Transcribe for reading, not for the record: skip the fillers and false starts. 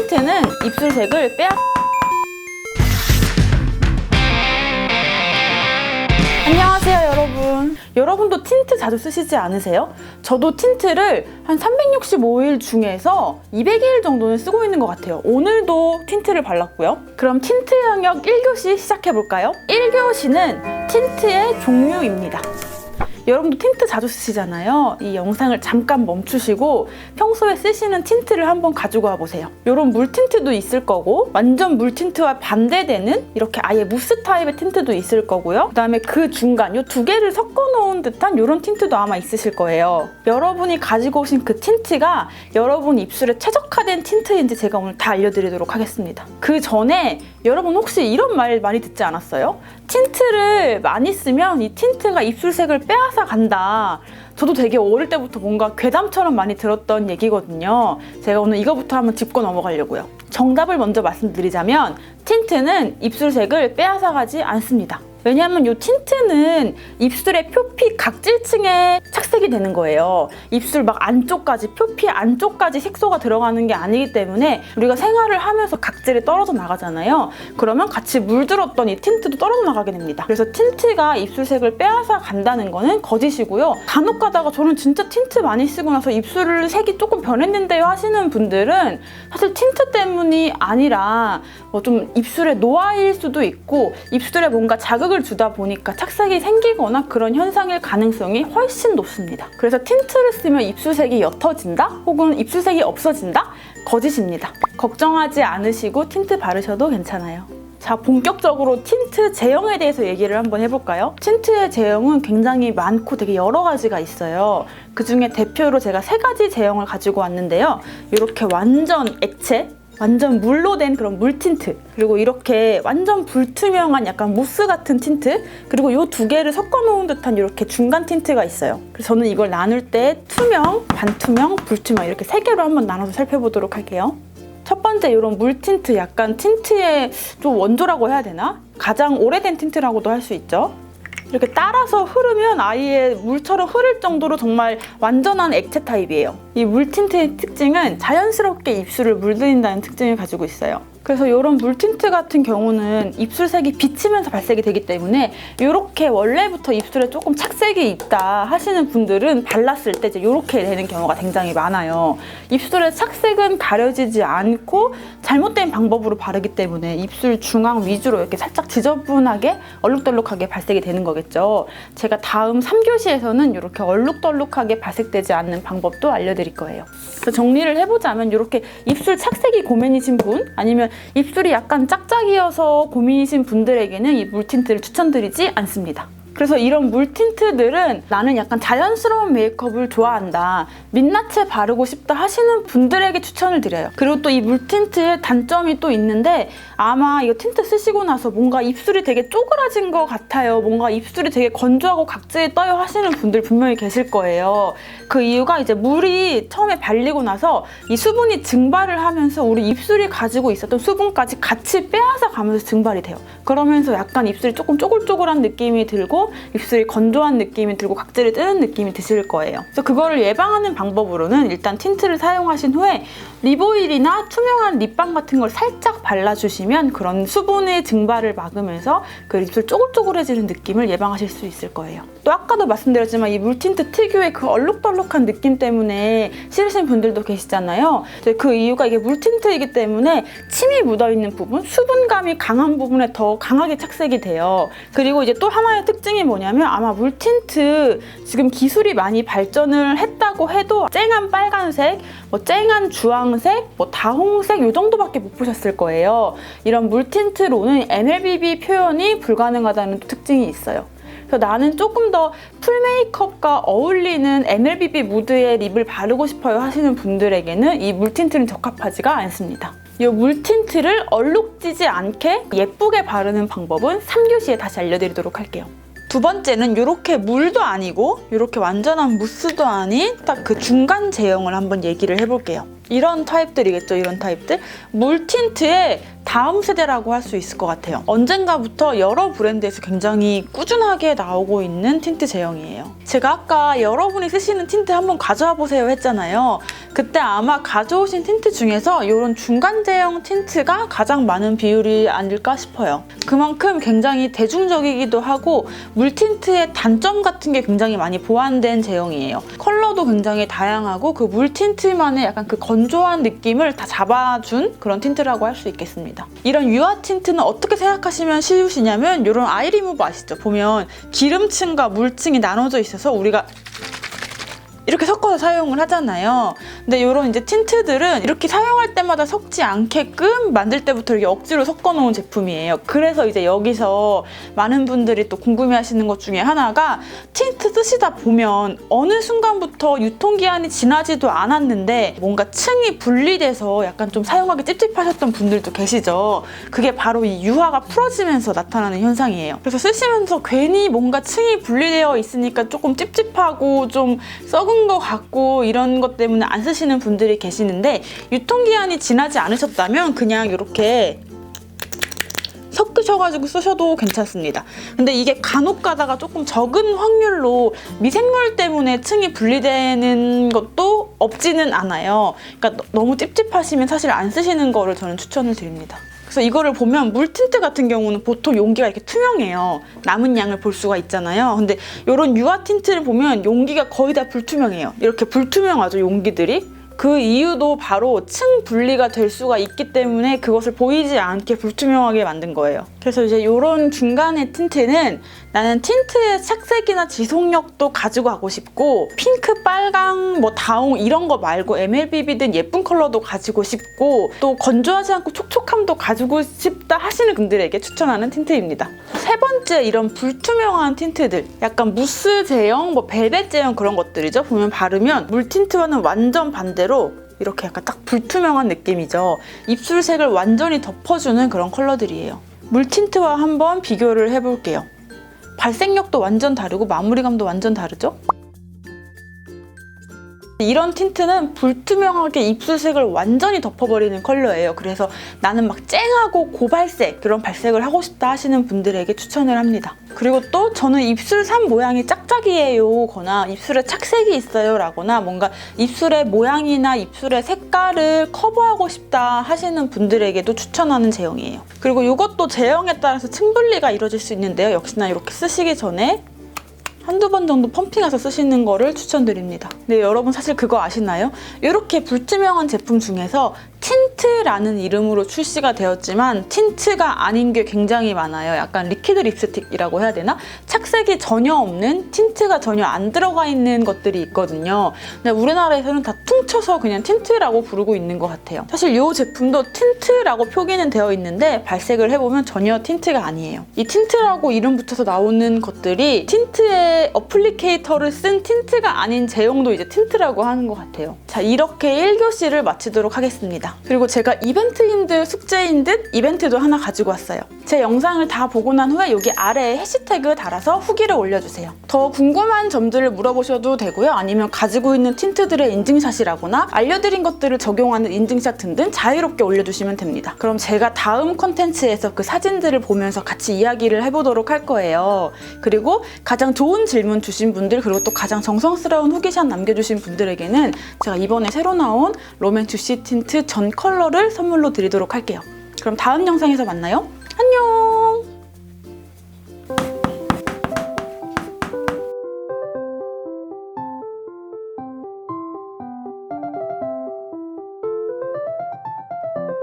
틴트는 입술색을 안녕하세요 여러분. 여러분도 틴트 자주 쓰시지 않으세요? 저도 틴트를 한 365일 중에서 200일 정도는 쓰고 있는 것 같아요. 오늘도 틴트를 발랐고요. 그럼 틴트 영역 1교시 시작해볼까요? 1교시는 틴트의 종류입니다. 여러분도 틴트 자주 쓰시잖아요. 이 영상을 잠깐 멈추시고 평소에 쓰시는 틴트를 한번 가지고 와보세요. 이런 물 틴트도 있을 거고 완전 물 틴트와 반대되는 이렇게 아예 무스 타입의 틴트도 있을 거고요. 그 다음에 그 중간 이 두 개를 섞어 놓은 듯한 이런 틴트도 아마 있으실 거예요. 여러분이 가지고 오신 그 틴트가 여러분 입술에 최적화된 틴트인지 제가 오늘 다 알려드리도록 하겠습니다. 그 전에 여러분 혹시 이런 말 많이 듣지 않았어요? 틴트를 많이 쓰면 이 틴트가 입술색을 빼앗아 간다. 저도 되게 어릴 때부터 뭔가 괴담처럼 많이 들었던 얘기거든요. 제가 오늘 이거부터 한번 짚고 넘어가려고요. 정답을 먼저 말씀드리자면 틴트는 입술색을 빼앗아 가지 않습니다. 왜냐하면 이 틴트는 입술의 표피 각질층에 착색이 되는 거예요. 입술 막 안쪽까지, 표피 안쪽까지 색소가 들어가는 게 아니기 때문에 우리가 생활을 하면서 각질이 떨어져 나가잖아요. 그러면 같이 물들었던 이 틴트도 떨어져 나가게 됩니다. 그래서 틴트가 입술색을 빼앗아 간다는 거는 거짓이고요. 간혹 가다가 저는 진짜 틴트 많이 쓰고 나서 입술 색이 조금 변했는데요 하시는 분들은 사실 틴트 때문이 아니라 좀 입술의 노화일 수도 있고 입술에 뭔가 자극을 주다 보니까 착색이 생기거나 그런 현상일 가능성이 훨씬 높습니다. 그래서 틴트를 쓰면 입술색이 옅어진다? 혹은 입술색이 없어진다? 거짓입니다. 걱정하지 않으시고 틴트 바르셔도 괜찮아요. 자, 본격적으로 틴트 제형에 대해서 얘기를 한번 해볼까요? 틴트의 제형은 굉장히 많고 되게 여러 가지가 있어요. 그 중에 대표로 제가 3가지 제형을 가지고 왔는데요. 이렇게 완전 액체, 완전 물로 된 그런 물 틴트, 그리고 이렇게 완전 불투명한 약간 무스 같은 틴트, 그리고 이 두 개를 섞어 놓은 듯한 이렇게 중간 틴트가 있어요. 그래서 저는 이걸 나눌 때 투명, 반투명, 불투명 이렇게 3개로 한번 나눠서 살펴보도록 할게요. 첫 번째 이런 물 틴트, 약간 틴트의 좀 원조라고 해야 되나? 가장 오래된 틴트라고도 할 수 있죠. 이렇게 따라서 흐르면 아예 물처럼 흐를 정도로 정말 완전한 액체 타입이에요. 이 물 틴트의 특징은 자연스럽게 입술을 물들인다는 특징을 가지고 있어요. 그래서 이런 물 틴트 같은 경우는 입술색이 비치면서 발색이 되기 때문에 이렇게 원래부터 입술에 조금 착색이 있다 하시는 분들은 발랐을 때 이제 이렇게 되는 경우가 굉장히 많아요. 입술의 착색은 가려지지 않고 잘못된 방법으로 바르기 때문에 입술 중앙 위주로 이렇게 살짝 지저분하게 얼룩덜룩하게 발색이 되는 거겠죠. 제가 다음 3교시에서는 이렇게 얼룩덜룩하게 발색되지 않는 방법도 알려드릴 거예요. 그래서 정리를 해보자면 이렇게 입술 착색이 고민이신 분, 아니면 입술이 약간 짝짝이어서 고민이신 분들에게는 이 물 틴트를 추천드리지 않습니다. 그래서 이런 물 틴트들은 나는 약간 자연스러운 메이크업을 좋아한다, 민낯에 바르고 싶다 하시는 분들에게 추천을 드려요. 그리고 또 이 물 틴트의 단점이 또 있는데, 아마 이거 틴트 쓰시고 나서 뭔가 입술이 되게 쪼그라진 것 같아요, 뭔가 입술이 되게 건조하고 각질이 떠요 하시는 분들 분명히 계실 거예요. 그 이유가 이제 물이 처음에 발리고 나서 이 수분이 증발을 하면서 우리 입술이 가지고 있었던 수분까지 같이 빼앗아 가면서 증발이 돼요. 그러면서 약간 입술이 조금 쪼글쪼글한 느낌이 들고 입술이 건조한 느낌이 들고 각질이 뜨는 느낌이 드실 거예요. 그래서 그거를 예방하는 방법으로는 일단 틴트를 사용하신 후에 립오일이나 투명한 립밤 같은 걸 살짝 발라주시면 그런 수분의 증발을 막으면서 그 입술 쪼글쪼글해지는 느낌을 예방하실 수 있을 거예요. 또 아까도 말씀드렸지만 이 물 틴트 특유의 그 얼룩덜룩한 느낌 때문에 싫으신 분들도 계시잖아요. 그 이유가 이게 물 틴트이기 때문에 침이 묻어있는 부분, 수분감이 강한 부분에 더 강하게 착색이 돼요. 그리고 이제 또 하나의 특징이 뭐냐면, 아마 물 틴트 지금 기술이 많이 발전을 했다고 해도 쨍한 빨간색, 쨍한 주황색, 다홍색 이 정도밖에 못 보셨을 거예요. 이런 물 틴트로는 NLBB 표현이 불가능하다는 특징이 있어요. 그래서 나는 조금 더 풀 메이크업과 어울리는 NLBB 무드의 립을 바르고 싶어요 하시는 분들에게는 이 물 틴트는 적합하지가 않습니다. 이 물 틴트를 얼룩지지 않게 예쁘게 바르는 방법은 3교시에 다시 알려드리도록 할게요. 두 번째는 이렇게 물도 아니고 이렇게 완전한 무스도 아닌 딱 그 중간 제형을 한번 얘기를 해볼게요. 이런 타입들이겠죠. 이런 타입들. 물 틴트의 다음 세대라고 할 수 있을 것 같아요. 언젠가부터 여러 브랜드에서 굉장히 꾸준하게 나오고 있는 틴트 제형이에요. 제가 아까 여러분이 쓰시는 틴트 한번 가져와 보세요 했잖아요. 그때 아마 가져오신 틴트 중에서 이런 중간 제형 틴트가 가장 많은 비율이 아닐까 싶어요. 그만큼 굉장히 대중적이기도 하고 물 틴트의 단점 같은 게 굉장히 많이 보완된 제형이에요. 컬러도 굉장히 다양하고 그 물 틴트만의 약간 그 건조한 느낌을 다 잡아준 그런 틴트라고 할 수 있겠습니다. 이런 유화 틴트는 어떻게 생각하시면 쉬우시냐면 이런 아이 리무버 아시죠? 보면 기름층과 물층이 나눠져 있어서 우리가 이렇게 섞어서 사용을 하잖아요. 근데 이런 이제 틴트들은 이렇게 사용할 때마다 섞지 않게끔 만들 때부터 이렇게 억지로 섞어 놓은 제품이에요. 그래서 이제 여기서 많은 분들이 또 궁금해하시는 것 중에 하나가 틴트 쓰시다 보면 어느 순간부터 유통기한이 지나지도 않았는데 뭔가 층이 분리돼서 약간 좀 사용하기 찝찝하셨던 분들도 계시죠. 그게 바로 이 유화가 풀어지면서 나타나는 현상이에요. 그래서 쓰시면서 괜히 뭔가 층이 분리되어 있으니까 조금 찝찝하고 좀 썩은 것 같고 이런 것 때문에 안 쓰시는 분들이 계시는데 유통기한이 지나지 않으셨다면 그냥 이렇게 섞으셔가지고 쓰셔도 괜찮습니다. 근데 이게 간혹 가다가 조금 적은 확률로 미생물 때문에 층이 분리되는 것도 없지는 않아요. 그러니까 너무 찝찝하시면 사실 안 쓰시는 거를 저는 추천을 드립니다. 그래서 이거를 보면 물 틴트 같은 경우는 보통 용기가 이렇게 투명해요. 남은 양을 볼 수가 있잖아요. 근데 이런 유화 틴트를 보면 용기가 거의 다 불투명해요. 이렇게 불투명하죠, 용기들이. 그 이유도 바로 층 분리가 될 수가 있기 때문에 그것을 보이지 않게 불투명하게 만든 거예요. 그래서 이제 이런 중간의 틴트는 나는 틴트의 착색이나 지속력도 가지고 가고 싶고 핑크, 빨강, 뭐 다홍 이런 거 말고 MLBB든 예쁜 컬러도 가지고 싶고 또 건조하지 않고 촉촉함도 가지고 싶다 하시는 분들에게 추천하는 틴트입니다. 세 번째 이런 불투명한 틴트들 약간 무스 제형, 뭐 벨벳 제형 그런 것들이죠. 보면 바르면 물 틴트와는 완전 반대로 이렇게 약간 딱 불투명한 느낌이죠. 입술색을 완전히 덮어주는 그런 컬러들이에요. 물 틴트와 한번 비교를 해볼게요. 발색력도 완전 다르고 마무리감도 완전 다르죠? 이런 틴트는 불투명하게 입술색을 완전히 덮어버리는 컬러예요. 그래서 나는 막 쨍하고 고발색 그런 발색을 하고 싶다 하시는 분들에게 추천을 합니다. 그리고 또 저는 입술 산 모양이 짝짝이에요 거나 입술에 착색이 있어요 라거나 뭔가 입술의 모양이나 입술의 색깔을 커버하고 싶다 하시는 분들에게도 추천하는 제형이에요. 그리고 이것도 제형에 따라서 층 분리가 이루어질 수 있는데요. 역시나 이렇게 쓰시기 전에 한두 번 정도 펌핑해서 쓰시는 거를 추천드립니다. 네, 여러분 사실 그거 아시나요? 이렇게 불투명한 제품 중에서 틴트라는 이름으로 출시가 되었지만 틴트가 아닌 게 굉장히 많아요. 약간 리퀴드 립스틱이라고 해야 되나? 착색이 전혀 없는 틴트가 전혀 안 들어가 있는 것들이 있거든요. 근데 우리나라에서는 다 퉁쳐서 그냥 틴트라고 부르고 있는 것 같아요. 사실 이 제품도 틴트라고 표기는 되어 있는데 발색을 해보면 전혀 틴트가 아니에요. 이 틴트라고 이름 붙여서 나오는 것들이 틴트의 어플리케이터를 쓴 틴트가 아닌 제형도 이제 틴트라고 하는 것 같아요. 자, 이렇게 1교시를 마치도록 하겠습니다. 그리고 제가 이벤트인 듯 숙제인 듯 이벤트도 하나 가지고 왔어요. 제 영상을 다 보고 난 후에 여기 아래에 해시태그 달아서 후기를 올려주세요. 더 궁금한 점들을 물어보셔도 되고요. 아니면 가지고 있는 틴트들의 인증샷이라거나 알려드린 것들을 적용하는 인증샷 등등 자유롭게 올려주시면 됩니다. 그럼 제가 다음 콘텐츠에서 그 사진들을 보면서 같이 이야기를 해보도록 할 거예요. 그리고 가장 좋은 질문 주신 분들 그리고 또 가장 정성스러운 후기샷 남겨주신 분들에게는 제가 이번에 새로 나온 롬앤 주시 틴트 전 컬러를 선물로 드리도록 할게요. 그럼 다음 영상에서 만나요. 안녕!